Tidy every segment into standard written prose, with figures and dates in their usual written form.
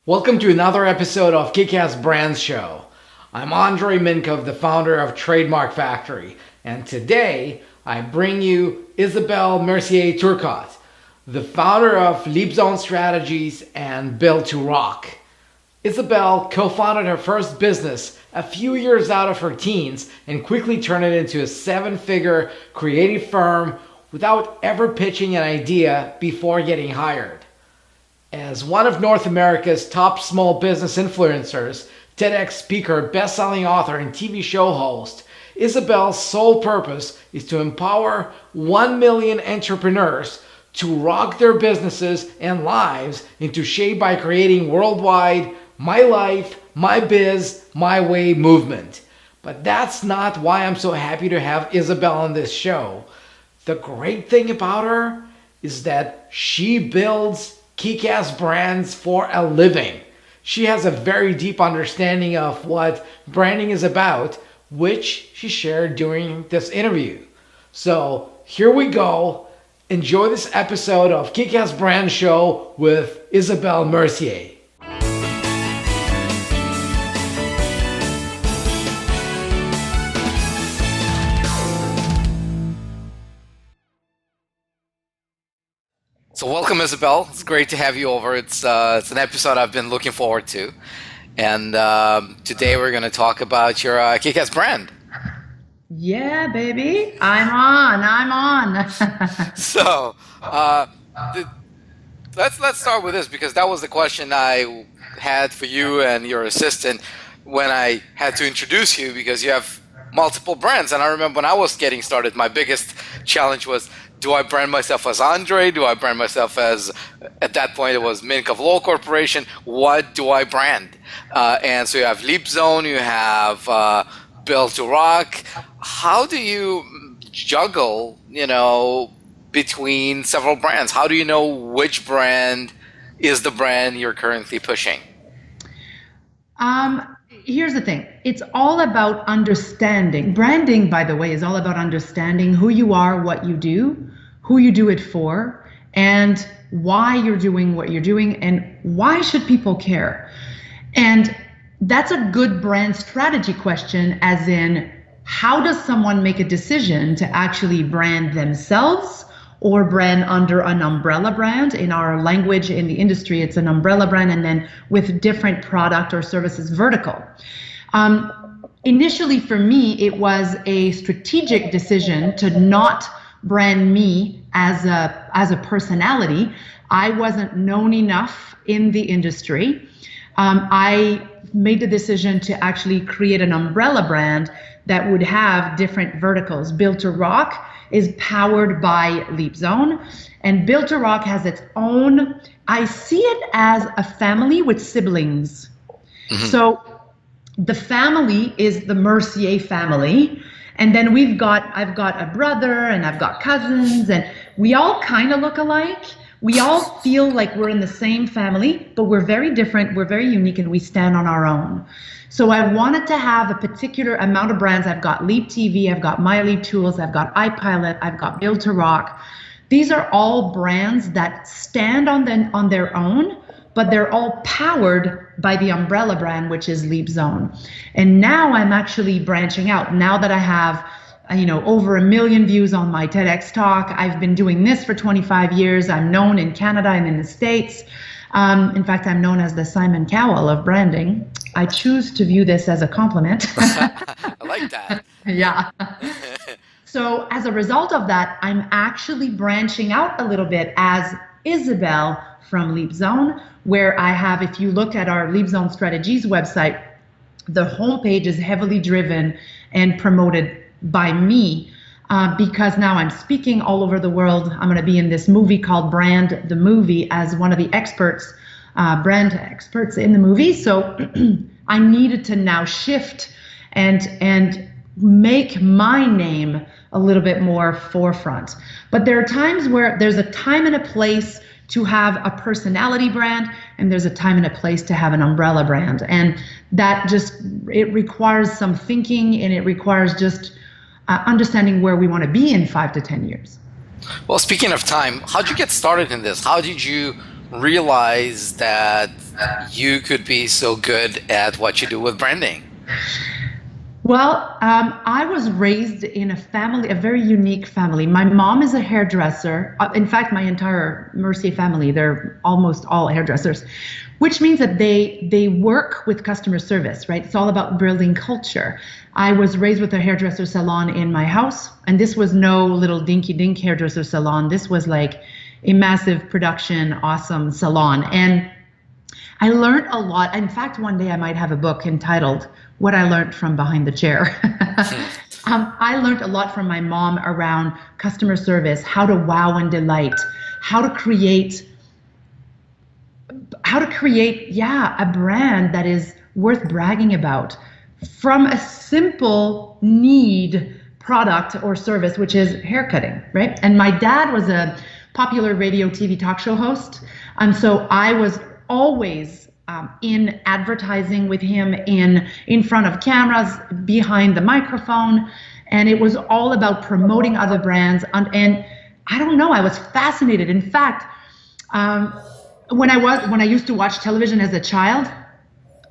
Welcome to another episode of Kick-Ass Brands Show. I'm Andrei Mincov, the founder of Trademark Factory, and today I bring you Isabelle Mercier Turcotte, the founder of LeapZone Strategies and Built to Rock. Isabelle co-founded her first business a few years out of her teens and quickly turned it into a seven-figure creative firm without ever pitching an idea before getting hired. As one of North America's top small business influencers, TEDx speaker, best-selling author, and TV show host, Isabelle's sole purpose is to empower 1 million entrepreneurs to rock their businesses and lives into shape by creating worldwide my life, my biz, my way movement. But that's not why I'm so happy to have Isabelle on this show. The great thing about her is that she builds kick-ass brands for a living. She has a very deep understanding of what branding is about, which she shared during this interview. So here we go. Enjoy this episode of Kick-Ass Brand Show with Isabelle Mercier. So welcome, Isabelle. It's great to have you over. It's an episode I've been looking forward to. And today we're going to talk about your kick-ass brand. Yeah, baby. I'm on. So let's start with this, because that was the question I had for you and your assistant when I had to introduce you, because you have multiple brands. And I remember when I was getting started, my biggest challenge was, do I brand myself as Andrei? Do I brand myself as, at that point it was Mincov Law Corporation? What do I brand? And so you have LeapZone, you have Built to Rock. How do you juggle, between several brands? How do you know which brand is the brand you're currently pushing? Here's the thing. It's all about understanding. Branding, by the way, is all about understanding who you are, what you do, who you do it for, and why you're doing what you're doing, and why should people care? And that's a good brand strategy question, as in, how does someone make a decision to actually brand themselves or brand under an umbrella brand? In our language, in the industry, it's an umbrella brand, and then with different product or services vertical. Initially for me, it was a strategic decision to not brand me as a personality. I wasn't known enough in the industry. I made the decision to actually create an umbrella brand that would have different verticals. Built to Rock is powered by LeapZone, and Built to Rock has its own, I see it as a family with siblings. Mm-hmm. So the family is the Mercier family, and then I've got a brother and I've got cousins, and we all kind of look alike. We all feel like we're in the same family, but we're very different, we're very unique, and we stand on our own. So I wanted to have a particular amount of brands. I've got Leap TV, I've got My Leap Tools, I've got iPilot, I've got Built to Rock. These are all brands that stand on their own, but they're all powered by the umbrella brand, which is LeapZone. And now I'm actually branching out. Now that I have over 1 million views on my TEDx talk, I've been doing this for 25 years. I'm known in Canada and in the States. In fact, I'm known as the Simon Cowell of branding. I choose to view this as a compliment. I like that. Yeah. So as a result of that, I'm actually branching out a little bit as Isabelle from LeapZone, where I have, if you look at our LeapZone Strategies website, the homepage is heavily driven and promoted by me, because now I'm speaking all over the world. I'm going to be in this movie called Brand the Movie as one of the experts, brand experts in the movie. So I needed to now shift and make my name a little bit more forefront. But there are times where there's a time and a place to have a personality brand, and there's a time and a place to have an umbrella brand. And that it requires some thinking, and it requires just understanding where we want to be in 5 to 10 years. Well, speaking of time, how did you get started in this? How did you realize that you could be so good at what you do with branding? Well, I was raised in a family, a very unique family. My mom is a hairdresser. In fact, my entire Mercier family, they're almost all hairdressers, which means that they work with customer service, right? It's all about building culture. I was raised with a hairdresser salon in my house, and this was no little dinky dink hairdresser salon. This was like a massive production, awesome salon. And I learned a lot. In fact, one day I might have a book entitled What I Learned from Behind the Chair. I learned a lot from my mom around customer service, how to wow and delight, how to create, a brand that is worth bragging about from a simple need product or service, which is haircutting, right? And my dad was a popular radio TV talk show host. And so I was always in advertising with him, in front of cameras, behind the microphone, and it was all about promoting other brands. And I don't know, I was fascinated. In fact, when I used to watch television as a child,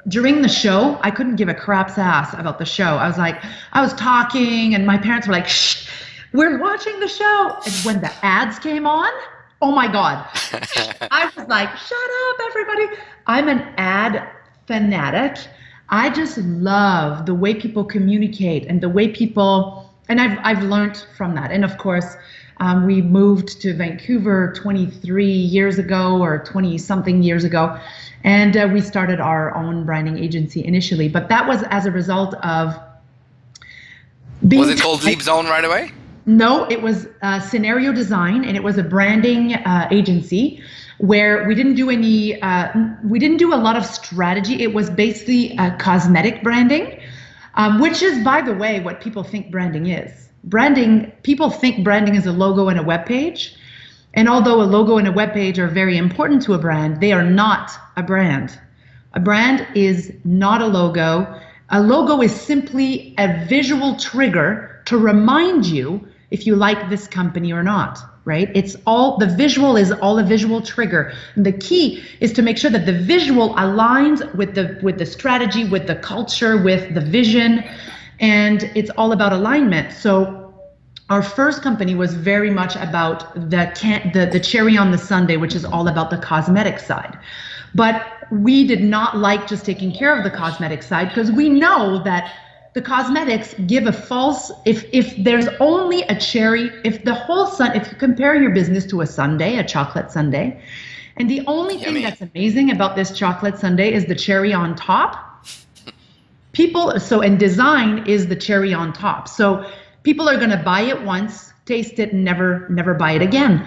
during the show, I couldn't give a crap's ass about the show. I was talking, and my parents were like, "Shh, we're watching the show." And when the ads came on, oh my God. I was like, shut up, everybody. I'm an ad fanatic. I just love the way people communicate and the way people, and I've learned from that. And of course, we moved to Vancouver 23 years ago or 20 something years ago. And we started our own branding agency initially. But that was as a result of being. Was it called LeapZone right away? No, it was scenario design, and it was a branding agency where we didn't do a lot of strategy. It was basically cosmetic branding, which is, by the way, what people think branding is. People think branding is a logo and a web page. And although a logo and a web page are very important to a brand, they are not a brand. A brand is not a logo. A logo is simply a visual trigger to remind you if you like this company or not, right? The visual is all a visual trigger. And the key is to make sure that the visual aligns with the strategy, with the culture, with the vision, and it's all about alignment. So our first company was very much about the cherry on the sundae, which is all about the cosmetic side. But we did not like just taking care of the cosmetic side, because we know that the cosmetics give a false, if there's only a cherry, if you compare your business to a sundae, a chocolate sundae, and the only thing that's amazing about this chocolate sundae is the cherry on top. And design is the cherry on top. So people are going to buy it once, taste it, and never buy it again.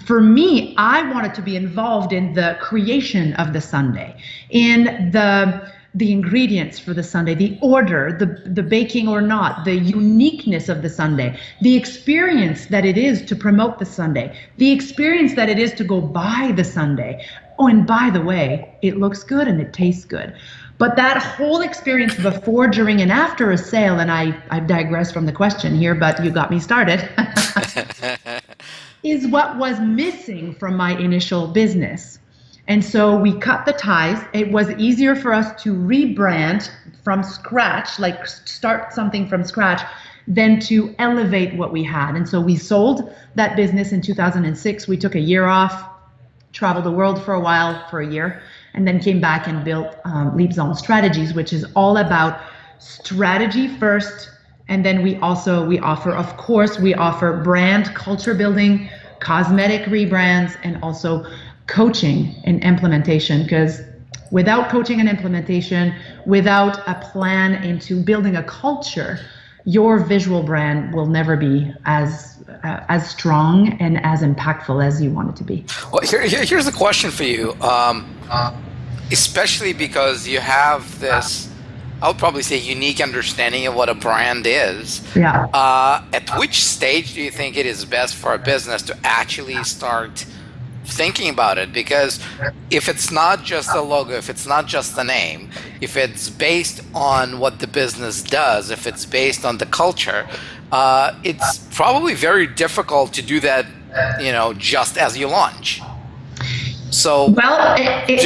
For me, I wanted to be involved in the creation of the sundae, in the ingredients for the sundae, the order, the baking or not, the uniqueness of the sundae, the experience that it is to promote the sundae, the experience that it is to go buy the sundae. Oh, and by the way, it looks good and it tastes good. But that whole experience before, during, and after a sale, and I've digressed from the question here, but you got me started, is what was missing from my initial business. And so we cut the ties. It was easier for us to rebrand from scratch, like start something from scratch, than to elevate what we had. And so we sold that business in 2006. We took a year off, traveled the world for a while, for a year, and then came back and built LeapZone Strategies, which is all about strategy first. And then we offer brand culture building, cosmetic rebrands, and also coaching and implementation, because without coaching and implementation, without a plan into building a culture, your visual brand will never be as strong and as impactful as you want it to be. Well, here's a question for you, especially because you have this, I would probably say, unique understanding of what a brand is. Yeah. At which stage do you think it is best for a business to actually start thinking about it? Because if it's not just a logo, if it's not just the name, if it's based on what the business does, if it's based on the culture, it's probably very difficult to do that, just as you launch. So, Well, do you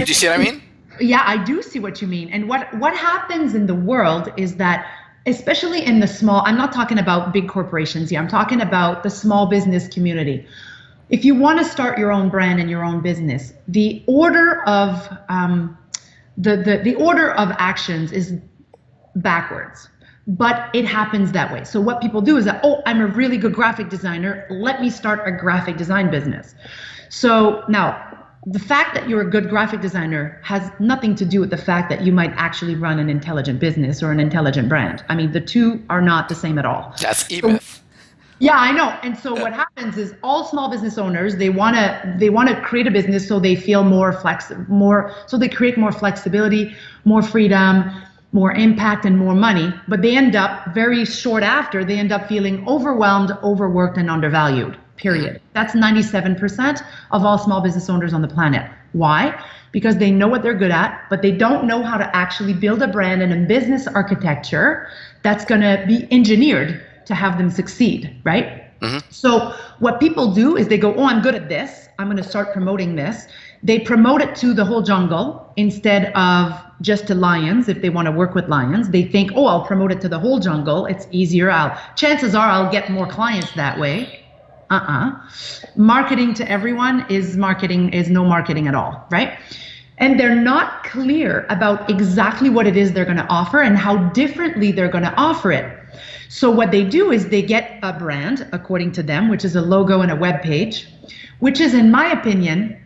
see what I mean? Yeah, I do see what you mean. And what happens in the world is that, especially in the small, I'm not talking about big corporations here, I'm talking about the small business community. If you want to start your own brand and your own business, the order of the order of actions is backwards, but it happens that way. So what people do is that, oh, I'm a really good graphic designer, let me start a graphic design business. So now, the fact that you're a good graphic designer has nothing to do with the fact that you might actually run an intelligent business or an intelligent brand. I mean, the two are not the same at all. That's e-myth. Yeah, I know. And so what happens is all small business owners, they want to create a business so they feel so they create more flexibility, more freedom, more impact, and more money. But they end up very short after, they end up feeling overwhelmed, overworked, and undervalued. Period. That's 97% of all small business owners on the planet. Why? Because they know what they're good at, but they don't know how to actually build a brand and a business architecture that's going to be engineered to have them succeed, right? Mm-hmm. So what people do is they go, oh, I'm good at this, I'm going to start promoting this. They promote it to the whole jungle instead of just to lions. If they want to work with lions, they think, oh, I'll promote it to the whole jungle. It's easier. Chances are I'll get more clients that way. Marketing to everyone is no marketing at all, right? And they're not clear about exactly what it is they're going to offer and how differently they're going to offer it. So what they do is they get a brand, according to them, which is a logo and a web page, which is, in my opinion,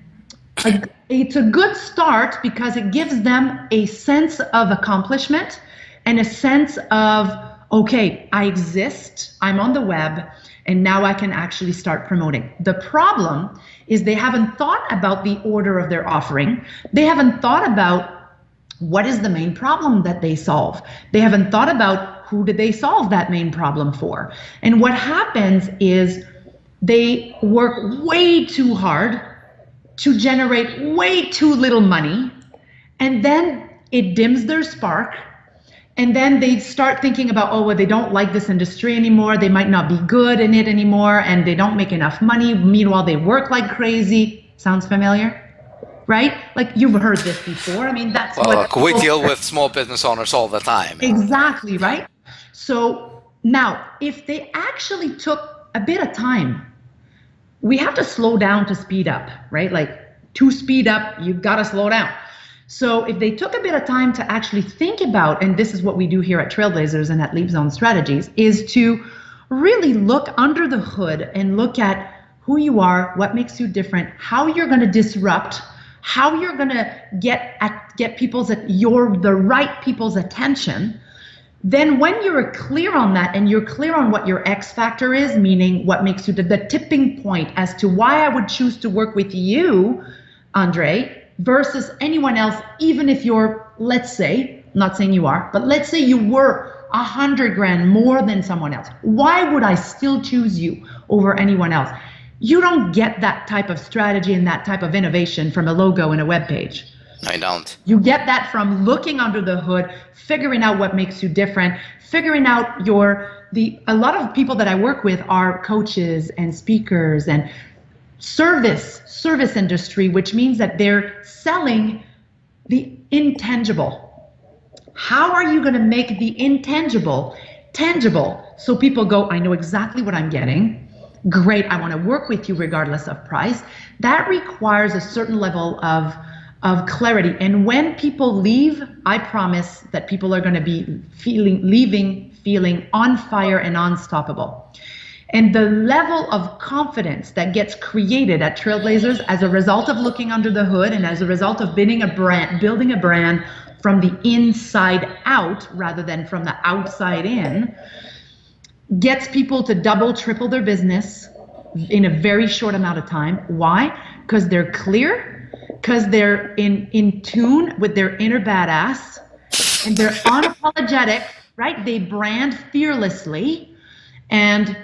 it's a good start because it gives them a sense of accomplishment and a sense of, okay, I exist, I'm on the web, and now I can actually start promoting. The problem is they haven't thought about the order of their offering. They haven't thought about what is the main problem that they solve. They haven't thought about who did they solve that main problem for. And what happens is they work way too hard to generate way too little money, and then it dims their spark. And then they start thinking about, oh, well, they don't like this industry anymore. They might not be good in it anymore, and they don't make enough money. Meanwhile, they work like crazy. Sounds familiar? Right? Like you've heard this before. I mean, that's what we deal with small business owners all the time. Exactly, right? So now, if they actually took a bit of time, we have to slow down to speed up, right? Like to speed up, you've got to slow down. So if they took a bit of time to actually think about, and this is what we do here at Trailblazers and at LeapZone Strategies, is to really look under the hood and look at who you are, what makes you different, how you're going to disrupt, how you're going to get the right people's attention. Then when you're clear on that and you're clear on what your X factor is, meaning what makes you the tipping point as to why I would choose to work with you, Andrei, versus anyone else, even if you're, let's say, not saying you are, but let's say you were 100 grand more than someone else. Why would I still choose you over anyone else? You don't get that type of strategy and that type of innovation from a logo and a web page. I don't. You get that from looking under the hood, figuring out what makes you different, figuring out a lot of people that I work with are coaches and speakers and service industry, which means that they're selling the intangible. How are you going to make the intangible tangible so people go, I know exactly what I'm getting. Great, I want to work with you regardless of price. That requires a certain level of clarity. And when people leave, I promise that people are going to be feeling on fire and unstoppable. And the level of confidence that gets created at Trailblazers as a result of looking under the hood and as a result of building a brand from the inside out rather than from the outside in, gets people to double, triple their business in a very short amount of time. Why? Because they're clear, because they're in tune with their inner badass, and they're unapologetic, right? They brand fearlessly, and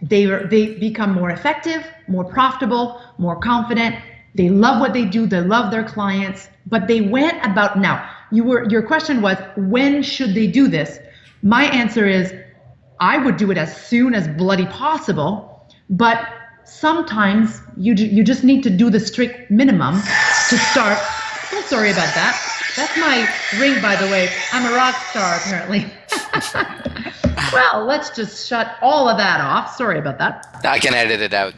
they become more effective, more profitable, more confident. They love what they do. They love their clients, but they went about, now, your question was, when should they do this? My answer is, I would do it as soon as bloody possible, but sometimes you just need to do the strict minimum to start. Oh, sorry about that. That's my ring, by the way. I'm a rock star, apparently. Well, let's just shut all of that off. Sorry about that. I can edit it out.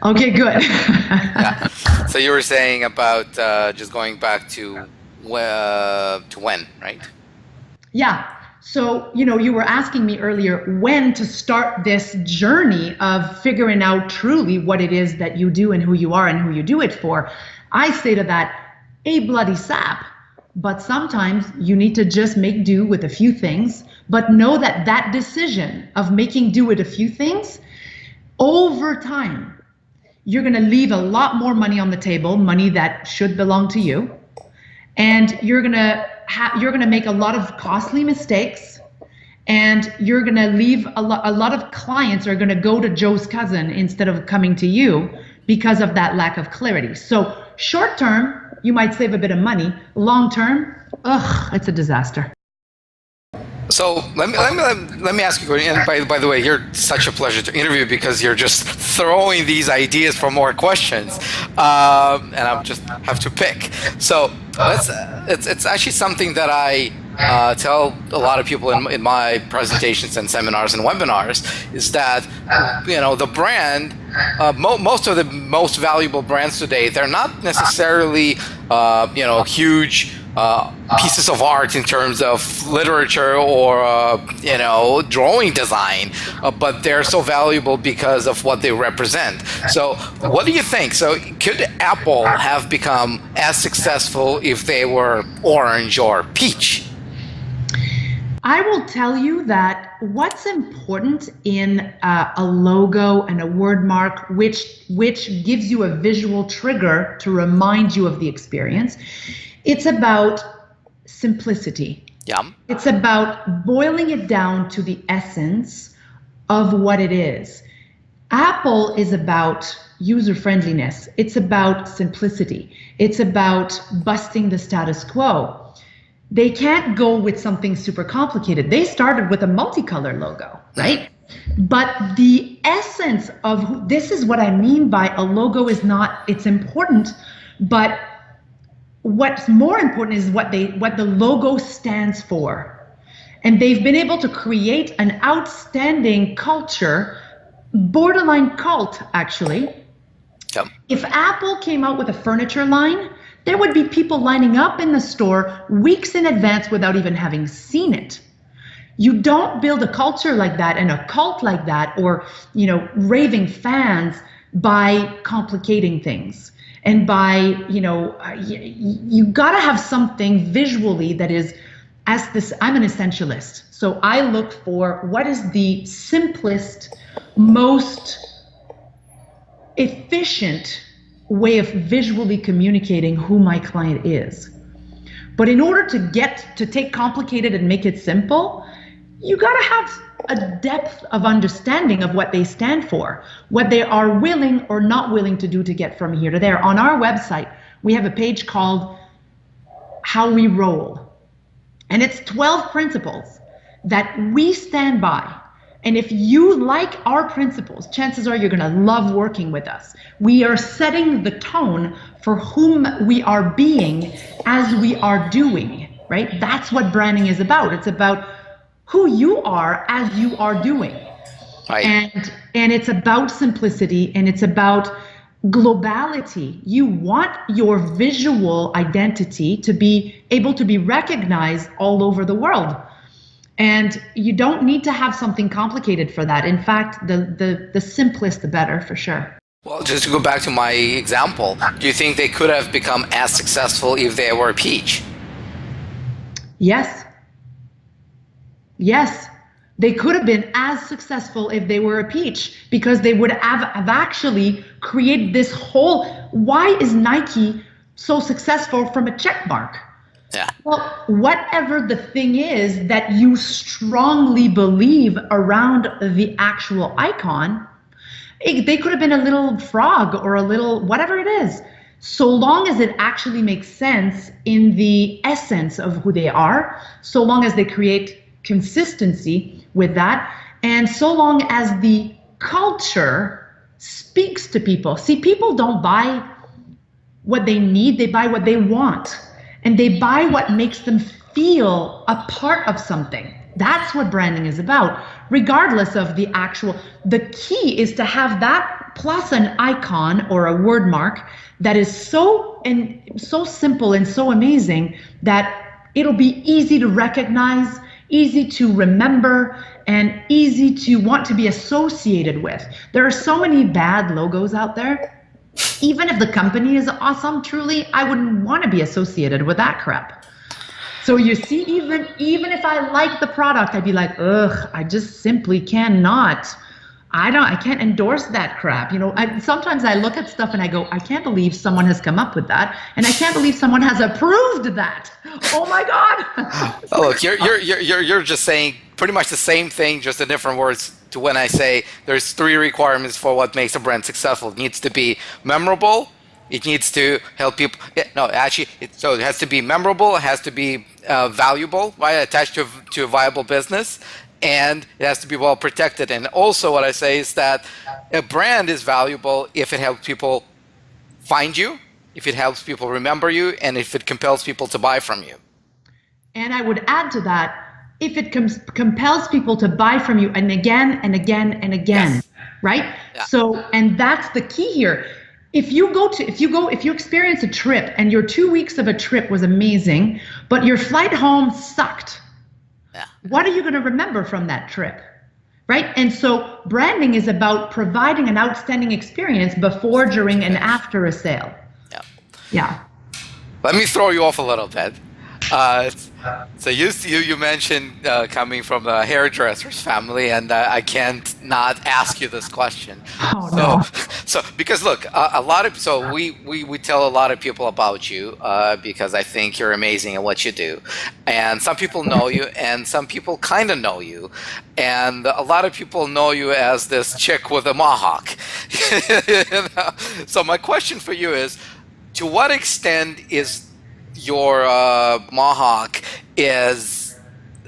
Okay, good. Yeah. So you were saying about just going back to when, right? Yeah. So, you were asking me earlier when to start this journey of figuring out truly what it is that you do and who you are and who you do it for. I say to that, a bloody sap. But sometimes you need to just make do with a few things, but know that that decision of making do with a few things, over time, you're going to leave a lot more money on the table, money that should belong to you. And you're going to make a lot of costly mistakes, and you're going to leave a lot of clients are going to go to Joe's cousin instead of coming to you because of that lack of clarity. So short term, you might save a bit of money. Long term, it's a disaster. So let me ask you, and by the way, you're such a pleasure to interview because you're just throwing these ideas for more questions, and I just have to pick. So it's actually something that I tell a lot of people in my presentations and seminars and webinars is that the brand, most of the most valuable brands today, they're not necessarily huge pieces of art in terms of literature or drawing design, but they're so valuable because of what they represent. So what do you think? So could Apple have become as successful if they were orange or peach? I will tell you that what's important in a logo and a word mark, which gives you a visual trigger to remind you of the experience, it's about simplicity. Yeah. It's about boiling it down to the essence of what it is. Apple is about user friendliness. It's about simplicity. It's about busting the status quo. They can't go with something super complicated. They started with a multicolor logo, right? But the essence of this is what I mean by a logo is not, it's important, but what's more important is what the logo stands for. And they've been able to create an outstanding culture, borderline cult, actually. Yep. If Apple came out with a furniture line, there would be people lining up in the store weeks in advance without even having seen it. You don't build a culture like that and a cult like that, or raving fans, by complicating things. And by, you got to have something visually that is, I'm an essentialist. So I look for what is the simplest, most efficient way of visually communicating who my client is. But in order to take complicated and make it simple, you got to have a depth of understanding of what they stand for, what they are willing or not willing to do to get from here to there. On our website, we have a page called How We Roll. And it's 12 principles that we stand by. And if you like our principles, chances are you're going to love working with us. We are setting the tone for whom we are being as we are doing, right? That's what branding is about. It's about who you are as you are doing. Right. And it's about simplicity, and it's about globality. You want your visual identity to be able to be recognized all over the world. And you don't need to have something complicated for that. In fact, the simplest, the better, for sure. Well, just to go back to my example, do you think they could have become as successful if they were peach? Yes. Yes. They could have been as successful if they were a peach, because they would have actually created this whole, why is Nike so successful from a check mark? Yeah. Well, whatever the thing is that you strongly believe around the actual icon, they could have been a little frog or a little whatever it is. So long as it actually makes sense in the essence of who they are, so long as they create consistency with that, and so long as the culture speaks to people. See, people don't buy what they need, they buy what they want. And they buy what makes them feel a part of something. That's what branding is about, regardless of the key is to have that plus an icon or a word mark that is so simple and so amazing that it'll be easy to recognize, easy to remember, and easy to want to be associated with. There are so many bad logos out there. Even if the company is awesome, truly, I wouldn't want to be associated with that crap. So you see, even if I like the product, I'd be like, ugh, I just simply cannot. I can't endorse that crap. Sometimes I look at stuff and I go, I can't believe someone has come up with that, and I can't believe someone has approved that. Oh my God. Oh, look, you're just saying pretty much the same thing, just in different words to when I say there's 3 requirements for what makes a brand successful. It needs to be memorable. It needs to help people. So it has to be memorable. It has to be valuable, right? Attached to a viable business. And it has to be well protected. And also what I say is that a brand is valuable if it helps people find you, if it helps people remember you, and if it compels people to buy from you. And I would add to that, if it compels people to buy from you and again and again and again, yes. Right? Yeah. So, and that's the key here. If you experience a trip and your 2 weeks of a trip was amazing, but your flight home sucked, yeah. What are you going to remember from that trip? Right? And so branding is about providing an outstanding experience before, during, and after a sale. Yeah. Yeah. Let me throw you off a little bit. So you mentioned coming from a hairdresser's family, and I can't not ask you this question. Oh, no. So because look, we tell a lot of people about you because I think you're amazing at what you do, and some people know you, and some people kind of know you, and a lot of people know you as this chick with a mohawk. So my question for you is, to what extent is your mohawk is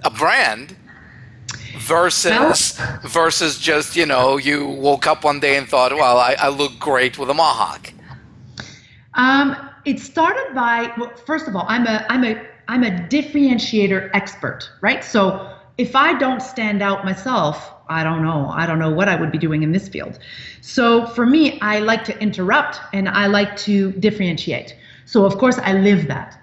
a brand versus just, you woke up one day and thought, well, I look great with a mohawk? It started by, well, first of all, I'm a differentiator expert, right? So if I don't stand out myself, I don't know what I would be doing in this field. So for me, I like to interrupt and I like to differentiate. So of course I live that.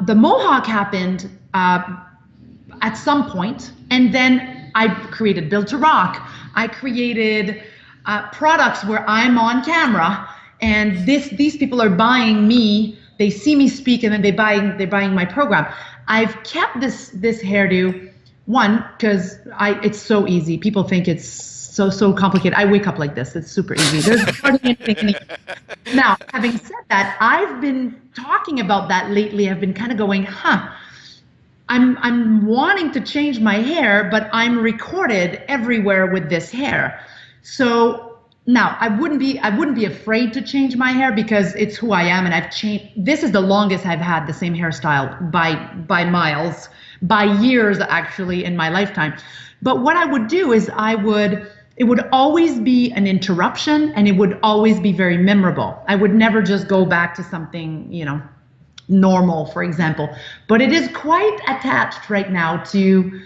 The mohawk happened at some point, and then I created Build to Rock. I created products where I'm on camera, and these people are buying me. They see me speak, and then they're buying my program. I've kept this hairdo, one, because it's so easy. People think it's so complicated. I wake up like this. It's super easy. There's hardly anything. Now, having said that, I've been talking about that lately. I've been kind of going, I'm wanting to change my hair, but I'm recorded everywhere with this hair. So now I wouldn't be afraid to change my hair because it's who I am, and I've changed. This is the longest I've had the same hairstyle by miles, by years actually in my lifetime. But what I would do is it would always be an interruption, and it would always be very memorable. I would never just go back to something, normal, for example. But it is quite attached right now to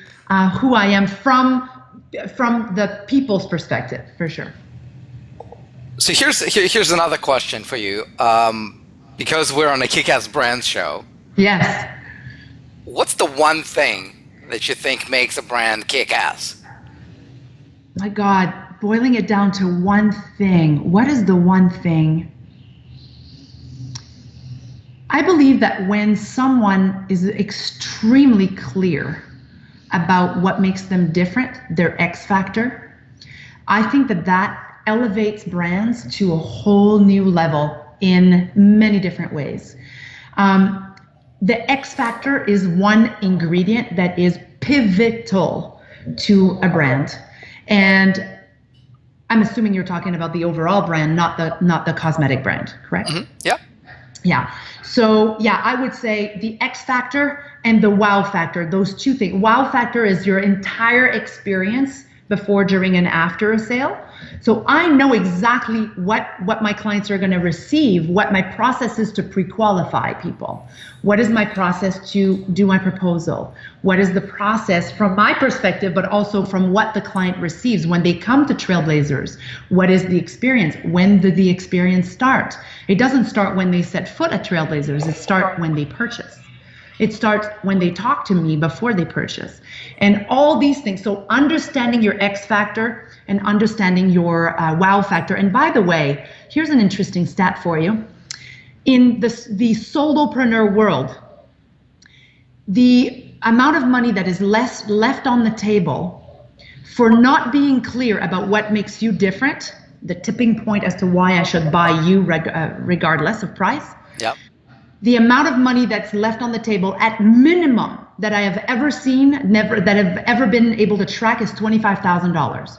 who I am from the people's perspective, for sure. So here's another question for you, because we're on a Kick-Ass Brands show. Yes. What's the one thing that you think makes a brand kick-ass? My God, boiling it down to one thing. What is the one thing? I believe that when someone is extremely clear about what makes them different, their X factor, I think that elevates brands to a whole new level in many different ways. The X factor is one ingredient that is pivotal to a brand. And I'm assuming you're talking about the overall brand, not the cosmetic brand, correct? Mm-hmm. Yeah. Yeah. So yeah, I would say the X factor and the wow factor, those two things. Wow factor is your entire experience before, during, and after a sale. So I know exactly what my clients are going to receive, what my process is to pre-qualify people. What is my process to do my proposal? What is the process from my perspective, but also from what the client receives when they come to Trailblazers? What is the experience? When did the experience start? It doesn't start when they set foot at Trailblazers. It starts when they purchase. It starts when they talk to me before they purchase. And all these things. So understanding your X factor and understanding your wow factor. And by the way, here's an interesting stat for you. In the solopreneur world, the amount of money that is left on the table for not being clear about what makes you different, the tipping point as to why I should buy you regardless of price. Yep. The amount of money that's left on the table at minimum that I have ever seen, that have ever been able to track is $25,000.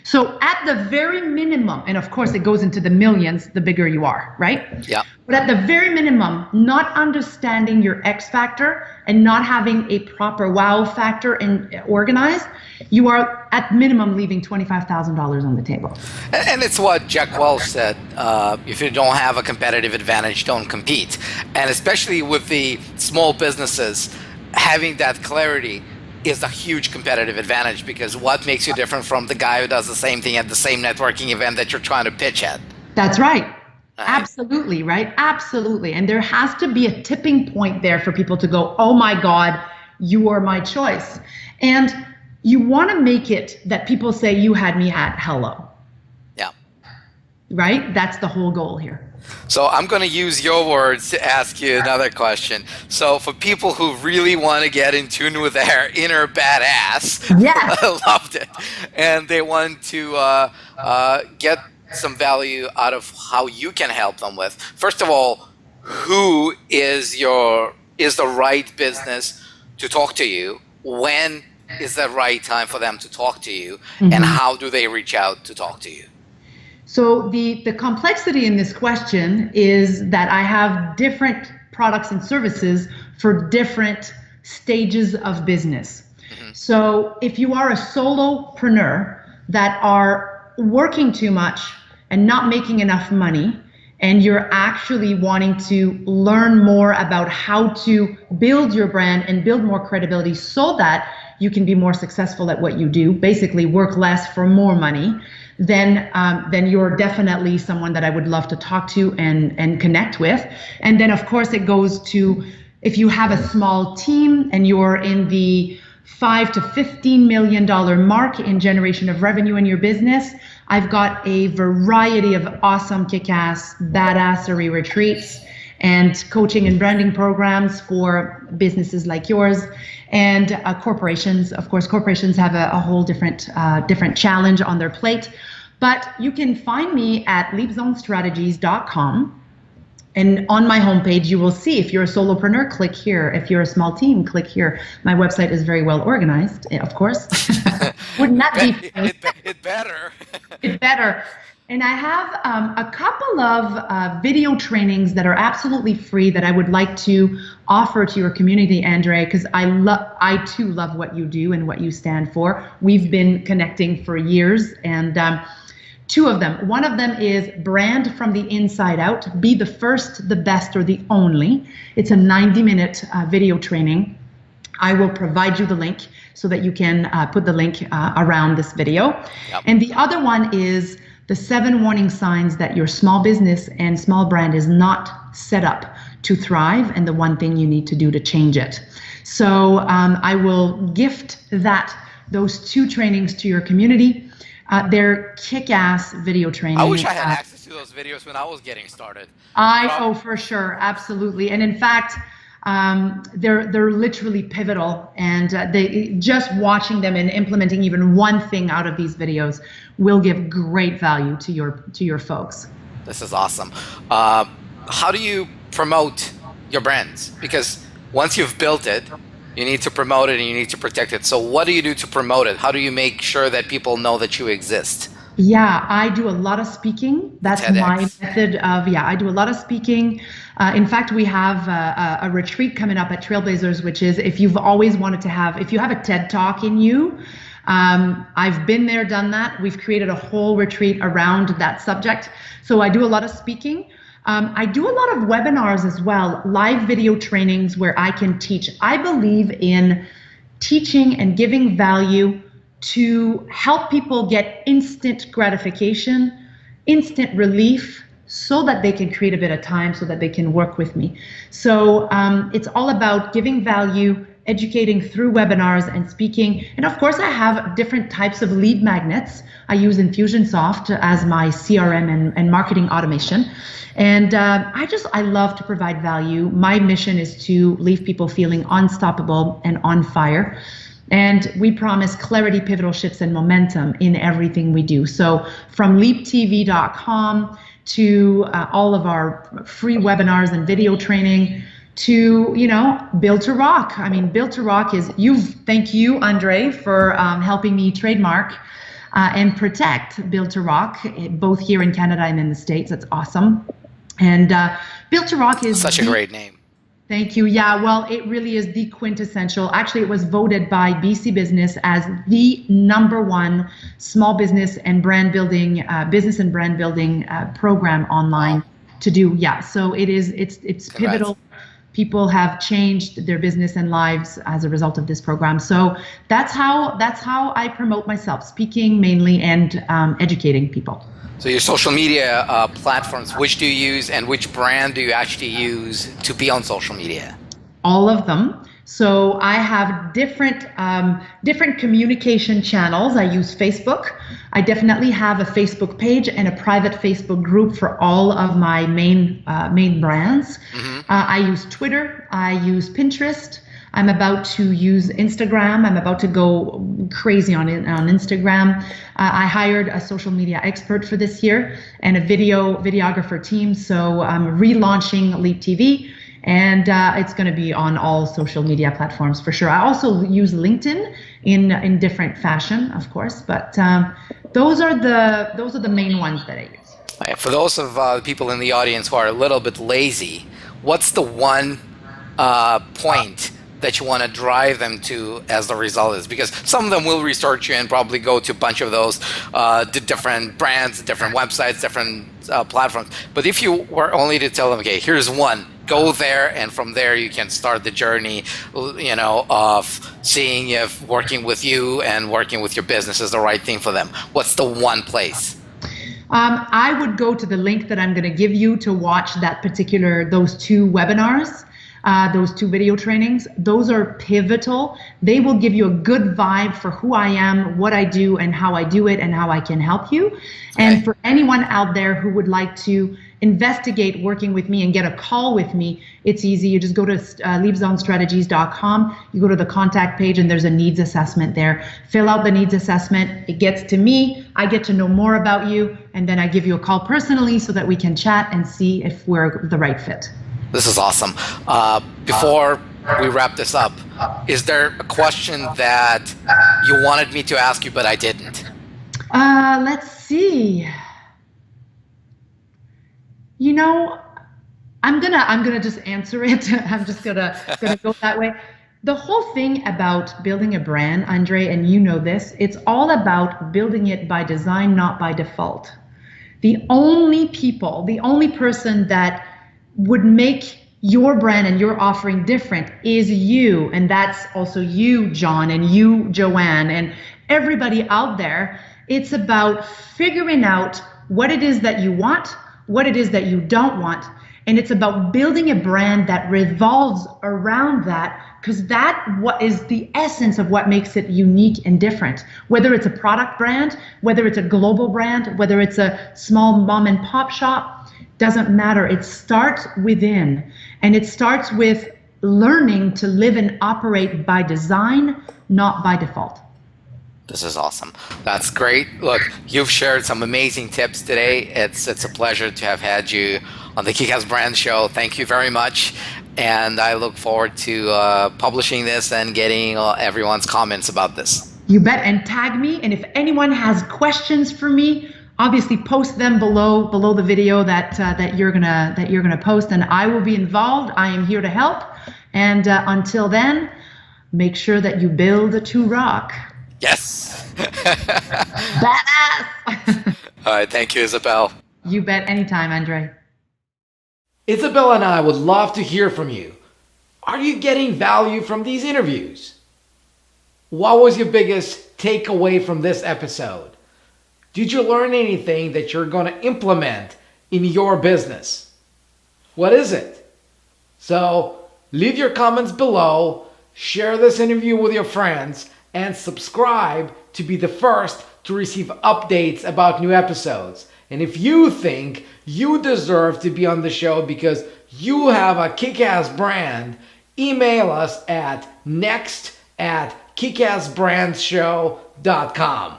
So at the very minimum, and of course it goes into the millions the bigger you are, right? Yeah. But at the very minimum, not understanding your X factor and not having a proper wow factor and organized, you are at minimum leaving $25,000 on the table. And it's what Jack Welch said, if you don't have a competitive advantage, don't compete. And especially with the small businesses, having that clarity is a huge competitive advantage, because what makes you different from the guy who does the same thing at the same networking event that you're trying to pitch at? That's right. Absolutely, right? Absolutely. And there has to be a tipping point there for people to go, oh my God, you are my choice. And you want to make it that people say, you had me at hello. Yeah. Right? That's the whole goal here. So I'm going to use your words to ask you another question. So for people who really want to get in tune with their inner badass, yes. I loved it, and they want to get some value out of how you can help them with. First of all, who is the right business to talk to you? When is the right time for them to talk to you? Mm-hmm. And how do they reach out to talk to you? So the complexity in this question is that I have different products and services for different stages of business. Mm-hmm. So if you are a solopreneur that are working too much and not making enough money, and you're actually wanting to learn more about how to build your brand and build more credibility so that you can be more successful at what you do, basically work less for more money, then you're definitely someone that I would love to talk to and connect with. And then of course it goes to, if you have a small team and you're in the $5 to $15 million mark in generation of revenue in your business, I've got a variety of awesome kick-ass badassery retreats and coaching and branding programs for businesses like yours, and corporations. Of course, corporations have a whole different challenge on their plate. But you can find me at LeapZoneStrategies.com. And on my homepage, you will see, if you're a solopreneur, click here. If you're a small team, click here. My website is very well organized, of course. Wouldn't that be? It better. It better. And I have a couple of video trainings that are absolutely free that I would like to offer to your community, Andrei, because I too love what you do and what you stand for. We've been connecting for years, and two of them. One of them is Brand from the Inside Out. Be the first, the best, or the only. It's a 90-minute video training. I will provide you the link so that you can put the link around this video. Yep. And the other one is the 7 warning signs that your small business and small brand is not set up to thrive, and the one thing you need to do to change it. So I will gift those 2 trainings to your community. They're kick-ass video trainings. I wish I had access to those videos when I was getting started. Oh, for sure, absolutely. And in fact, they're literally pivotal, and they just watching them and implementing even one thing out of these videos will give great value to your folks. This is awesome. How do you promote your brands? Because once you've built it, you need to promote it and you need to protect it. So what do you do to promote it? How do you make sure that people know that you exist? Yeah, I do a lot of speaking. That's TEDx. My method of, I do a lot of speaking. In fact, we have a retreat coming up at Trailblazers, which is if you have a TED Talk in you, I've been there, done that. We've created a whole retreat around that subject. So I do a lot of speaking. I do a lot of webinars as well, live video trainings where I can teach. I believe in teaching and giving value to help people get instant gratification, instant relief, so that they can create a bit of time so that they can work with me. So it's all about giving value, educating through webinars and speaking. And of course, I have different types of lead magnets. I use Infusionsoft as my CRM and marketing automation. And I love to provide value. My mission is to leave people feeling unstoppable and on fire. And we promise clarity, pivotal shifts, and momentum in everything we do. So from leaptv.com to all of our free webinars and video training to, Build to Rock. I mean, Build to Rock is, thank you, Andrei, for helping me trademark and protect Build to Rock, both here in Canada and in the States. That's awesome. And Build to Rock is such a great name. Thank you. Yeah, well, it really is the quintessential. Actually, it was voted by BC Business as the #1 small business and brand building, program online to do. Yeah, so it's pivotal. People have changed their business and lives as a result of this program. So that's how I promote myself, speaking mainly and educating people. So your social media platforms, which do you use and which brand do you actually use to be on social media? All of them. So I have different communication channels. I use Facebook. I definitely have a Facebook page and a private Facebook group for all of my main brands. Mm-hmm. I use Twitter. I use Pinterest. I'm about to use Instagram. I'm about to go crazy on Instagram. I hired a social media expert for this year and a videographer team. So I'm relaunching Leap TV, and it's going to be on all social media platforms for sure. I also use LinkedIn in different fashion, of course, but those are the main ones that I use. For those of the people in the audience who are a little bit lazy, what's the one point that you want to drive them to as the result is? Because some of them will research you and probably go to a bunch of those different brands, different websites, different platforms. But if you were only to tell them, okay, here's one, go there, and from there you can start the journey, of seeing if working with you and working with your business is the right thing for them. What's the one place? I would go to the link that I'm going to give you to watch those 2 webinars. Those 2 video trainings, those are pivotal. They will give you a good vibe for who I am, what I do, and how I do it, and how I can help you. And for anyone out there who would like to investigate working with me and get a call with me, it's easy. You just go to LeapZoneStrategies.com, you go to the contact page, and there's a needs assessment there. Fill out the needs assessment. It gets to me. I get to know more about you, and then I give you a call personally so that we can chat and see if we're the right fit. This is awesome. Before we wrap this up, is there a question that you wanted me to ask you, but I didn't? Let's see. I'm gonna just answer it. I'm just gonna go that way. The whole thing about building a brand, Andrei, and you know this, it's all about building it by design, not by default. The only person that would make your brand and your offering different is you. And that's also you, John, and you, Joanne, and everybody out there. It's about figuring out what it is that you want, what it is that you don't want. And it's about building a brand that revolves around that, because what is the essence of what makes it unique and different. Whether it's a product brand, whether it's a global brand, whether it's a small mom and pop shop, doesn't matter. It starts within, and it starts with learning to live and operate by design, not by default. This is awesome. That's great. Look, you've shared some amazing tips today. It's a pleasure to have had you on the Kick-Ass Brand Show. Thank you very much. And I look forward to publishing this and getting everyone's comments about this. You bet. And tag me. And if anyone has questions for me, obviously post them below the video that you're gonna post, and I will be involved. I am here to help. And until then, make sure that you build to rock. Yes. Badass. All right. Thank you, Isabelle. You bet, anytime, Andrei. Isabelle and I would love to hear from you. Are you getting value from these interviews? What was your biggest takeaway from this episode? Did you learn anything that you're going to implement in your business? What is it? So leave your comments below, share this interview with your friends, and subscribe to be the first to receive updates about new episodes. And if you think you deserve to be on the show because you have a kick-ass brand, email us at next@kickassbrandshow.com.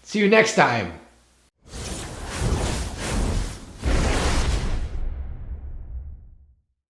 See you next time.